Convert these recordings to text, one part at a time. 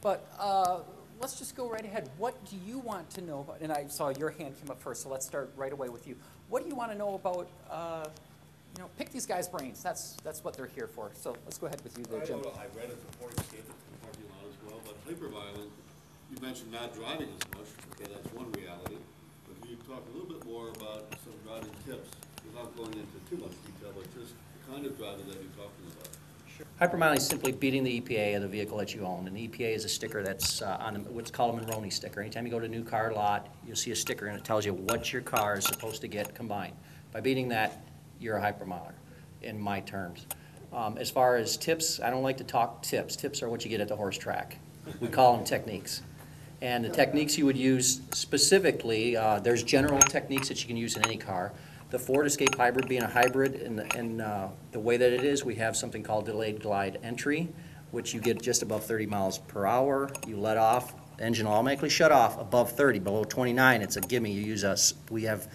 But let's just go right ahead. What do you want to know about, and I saw your hand came up first, so let's start right away with you. What do you want to know about, pick these guys' brains. That's what they're here for. So let's go ahead with you there, Jim. I read it before you escaped it from the parking lot as well, but hyperviolent, you mentioned not driving as much. Okay, that's one reality. But can you talk a little bit more about some driving tips without going into too much detail, but just the kind of driving that you're talking about? Hypermiling is simply beating the EPA of the vehicle that you own, and the EPA is a sticker that's on what's called a Monroney sticker. Anytime you go to a new car lot, you'll see a sticker and it tells you what your car is supposed to get combined. By beating that, you're a hypermiler, in my terms. As far as tips, I don't like to talk tips. Tips are what you get at the horse track. We call them techniques. And the techniques you would use specifically, there's general techniques that you can use in any car. The Ford Escape Hybrid being a hybrid, and the way that it is, we have something called delayed glide entry, which you get just above 30 miles per hour. You let off, the engine will automatically shut off above 30. Below 29, it's a gimme. You use us. We have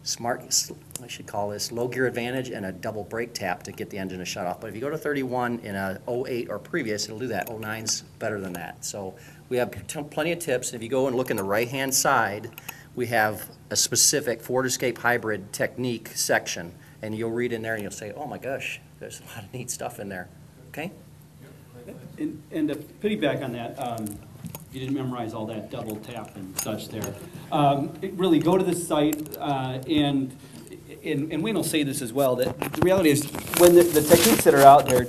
smart, I should call this low gear advantage and a double brake tap to get the engine to shut off. But if you go to 31 in a 08 or previous, it'll do that. 09's better than that. So we have plenty of tips. If you go and look in the right-hand side, we have a specific Ford Escape Hybrid technique section, and you'll read in there and you'll say, oh my gosh, there's a lot of neat stuff in there. Okay? And to piggyback on that, you didn't memorize all that double tap and such there. Really go to the site, and Wayne will say this as well, that the reality is when the techniques that are out there,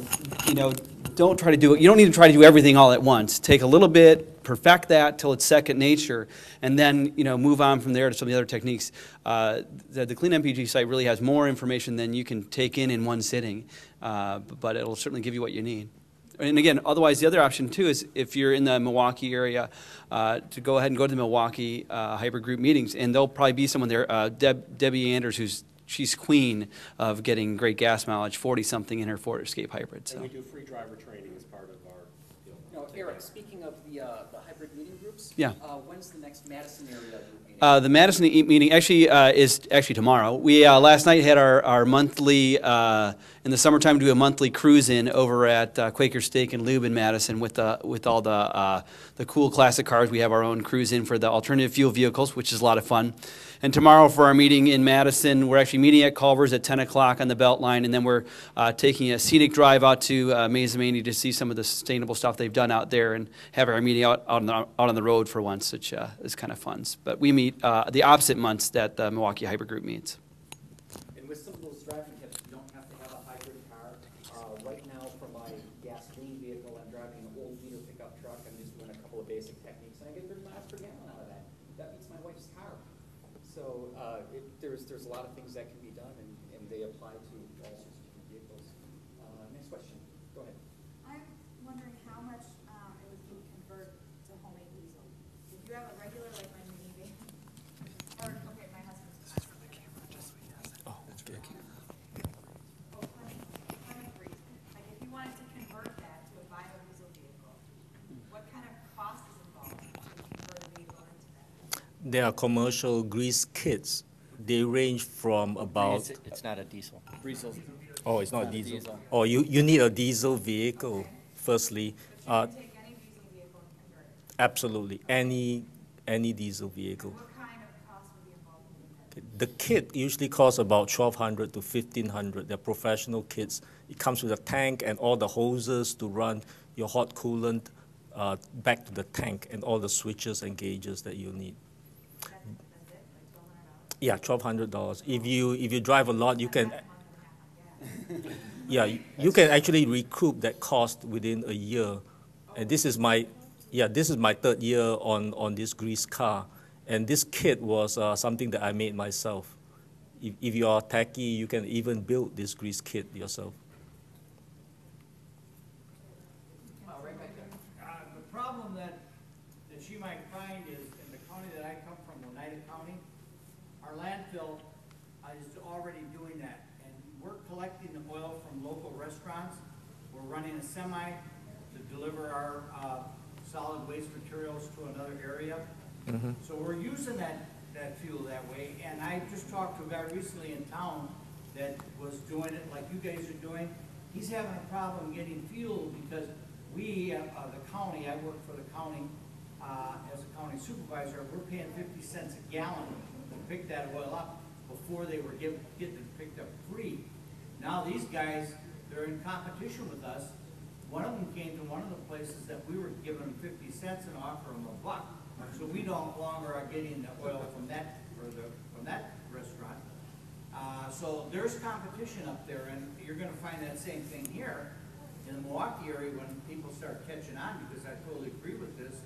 don't try to do it. You don't need to try to do everything all at once. Take a little bit, perfect that till it's second nature, and then move on from there to some of the other techniques. The Clean MPG site really has more information than you can take in one sitting, but it'll certainly give you what you need. And again, otherwise, the other option too is if you're in the Milwaukee area, to go ahead and go to the Milwaukee hybrid group meetings, and there'll probably be someone there. Debbie Anders, she's queen of getting great gas mileage, 40-something in her Ford Escape Hybrid. So. And we do free driver training as part of our deal. Now, Eric, speaking of the hybrid meeting groups, yeah. When's the next Madison area group meeting? The Madison meeting is actually tomorrow. We last night had our monthly, in the summertime, do a monthly cruise-in over at Quaker Steak and Lube in Madison with all the cool classic cars. We have our own cruise-in for the alternative fuel vehicles, which is a lot of fun. And tomorrow for our meeting in Madison, we're actually meeting at Culver's at 10 o'clock on the Beltline, and then we're taking a scenic drive out to Mazomanie to see some of the sustainable stuff they've done out there and have our meeting out on the road for once, which is kind of fun. But we meet the opposite months that the Milwaukee Hybrid Group meets. And with some of those driving tips, you don't have to have a hybrid car. Right now, for my gasoline vehicle, I'm driving an old liter pickup truck. I'm just doing a couple of basic techniques, and I get 30 miles per gallon out of that. That beats my wife's car. So there's a lot of things that can be done, and they apply to all sorts of different vehicles. Next question. Go ahead. I'm wondering how much it would be to convert to homemade diesel. If you have a regular, like my minivan, or okay, my husband's car. Just for the camera, just so he has it. Oh, that's good. Oh, climate free. Like if you wanted to convert that to a biodiesel vehicle, what kind of cost is involved to convert a vehicle into that? There are commercial grease kits. They range from about... It's not a diesel. Diesel. Oh, it's not diesel. Oh, you need a diesel vehicle, firstly. But you can take any diesel vehicle and convert it. Absolutely. Any diesel vehicle. What kind of cost would be involved in that? The kit usually costs about $1,200 to $1,500. They're professional kits. It comes with a tank and all the hoses to run your hot coolant back to the tank and all the switches and gauges that you need. That's it? Like $1,200? Yeah, $1,200. If you drive a lot, you can. Yeah, you can actually recoup that cost within a year. And this is my third year on this grease car. And this kit was something that I made myself. If you are techy, you can even build this grease kit yourself. The problem that you might find is in the county that I come from, Oneida County, our landfill is already doing that. And we're collecting the oil from local restaurants. We're running a semi to deliver our solid waste materials to another area. Mm-hmm. So we're using that fuel that way. And I just talked to a guy recently in town that was doing it like you guys are doing. He's having a problem getting fuel because we, the county, I work for the county, as a county supervisor, we're paying 50 cents a gallon to pick that oil up. Before they were getting it picked up free. Now these guys, they're in competition with us. One of them came to one of the places that we were giving them 50 cents and offering them $1. So we no longer are getting the oil from that, from that restaurant. So there's competition up there, and you're gonna find that same thing here in the Milwaukee area when people start catching on, because I totally agree with this.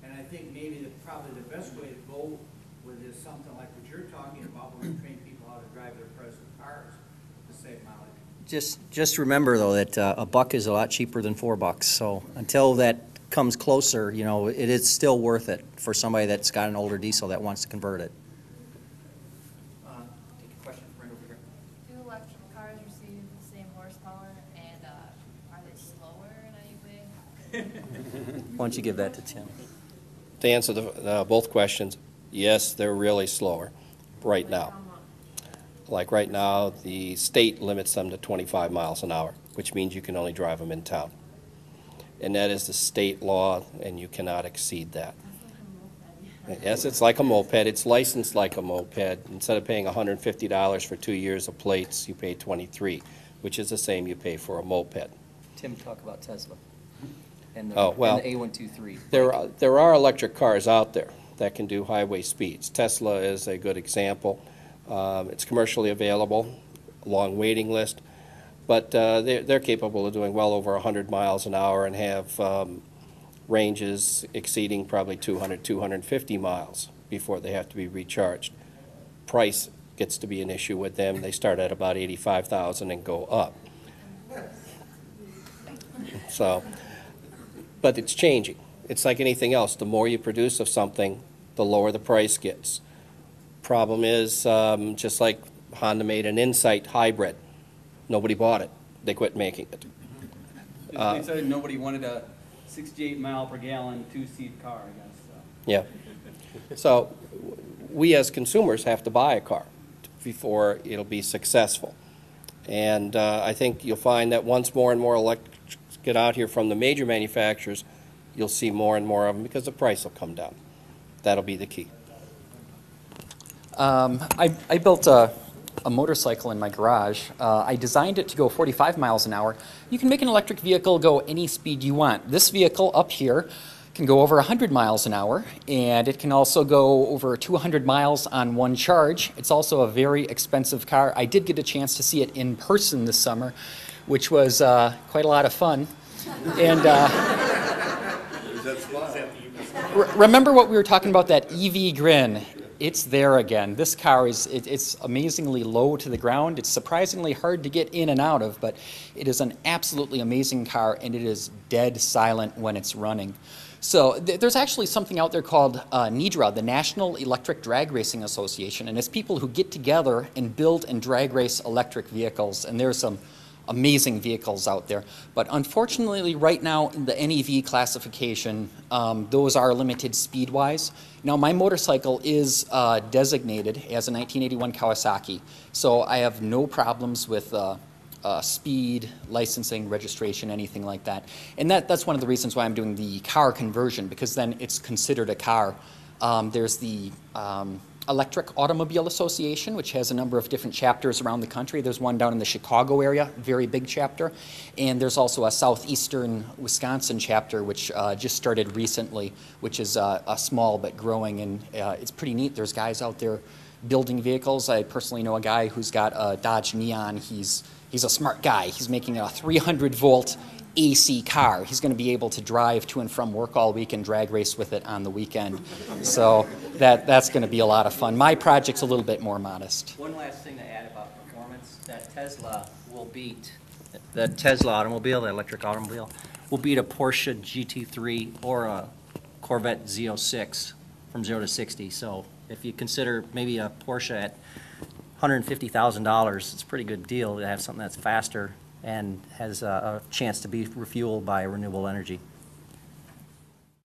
And I think maybe probably the best way to go with is something like what you're talking about, where we train people how to drive their present cars to save mileage. Just remember, though, that a buck is a lot cheaper than $4. So until that comes closer, you know, it is still worth it for somebody that's got an older diesel that wants to convert it. Take a question right over here. Do electric cars receive the same horsepower, and are they slower in any way? Why don't you give that to Tim? To answer both questions, yes, they're really slower right Like now. how much? Like right now, the state limits them to 25 miles an hour, which means you can only drive them in town. And that is the state law, and you cannot exceed that. That's like a moped. Yes, it's like a moped. It's licensed like a moped. Instead of paying $150 for 2 years of plates, you pay $23, which is the same you pay for a moped. Tim, talk about Tesla and Oh, well, and the A123. There are electric cars out there that can do highway speeds. Tesla is a good example. It's commercially available, long waiting list, but they're capable of doing well over 100 miles an hour and have ranges exceeding probably 200, 250 miles before they have to be recharged. Price gets to be an issue with them. They start at about $85,000 and go up. So, but it's changing. It's like anything else. The more you produce of something, the lower the price gets. Problem is, just like Honda made an Insight hybrid, nobody bought it. They quit making it. They said nobody wanted a 68 mile per gallon, 2-seat car, I guess, so. Yeah. So we as consumers have to buy a car before it'll be successful. And I think you'll find that once more and more electrics get out here from the major manufacturers, you'll see more and more of them because the price will come down. That'll be the key. I built a motorcycle in my garage. I designed it to go 45 miles an hour. You can make an electric vehicle go any speed you want. This vehicle up here can go over 100 miles an hour, and it can also go over 200 miles on one charge. It's also a very expensive car. I did get a chance to see it in person this summer, which was quite a lot of fun. And remember what we were talking about, that EV grin? It's there again. This car it's amazingly low to the ground. It's surprisingly hard to get in and out of, but it is an absolutely amazing car, and it is dead silent when it's running. So there's actually something out there called NEDRA, the National Electric Drag Racing Association, and it's people who get together and build and drag race electric vehicles, and there's some amazing vehicles out there. But unfortunately, right now in the NEV classification, those are limited speed-wise. Now, my motorcycle is designated as a 1981 Kawasaki, so I have no problems with speed, licensing, registration, anything like that. And that's one of the reasons why I'm doing the car conversion, because then it's considered a car. There's the Electric Automobile Association, which has a number of different chapters around the country. There's one down in the Chicago area, very big chapter. And there's also a southeastern Wisconsin chapter, which just started recently, which is a small but growing, and it's pretty neat. There's guys out there building vehicles. I personally know a guy who's got a Dodge Neon. He's a smart guy. He's making a 300-volt AC car. He's going to be able to drive to and from work all week and drag race with it on the weekend. So that's going to be a lot of fun. My project's a little bit more modest. One last thing to add about performance, that Tesla automobile, the electric automobile, will beat a Porsche GT3 or a Corvette Z06 from 0 to 60. So if you consider maybe a Porsche at $150,000, it's a pretty good deal to have something that's faster and has a chance to be refueled by renewable energy.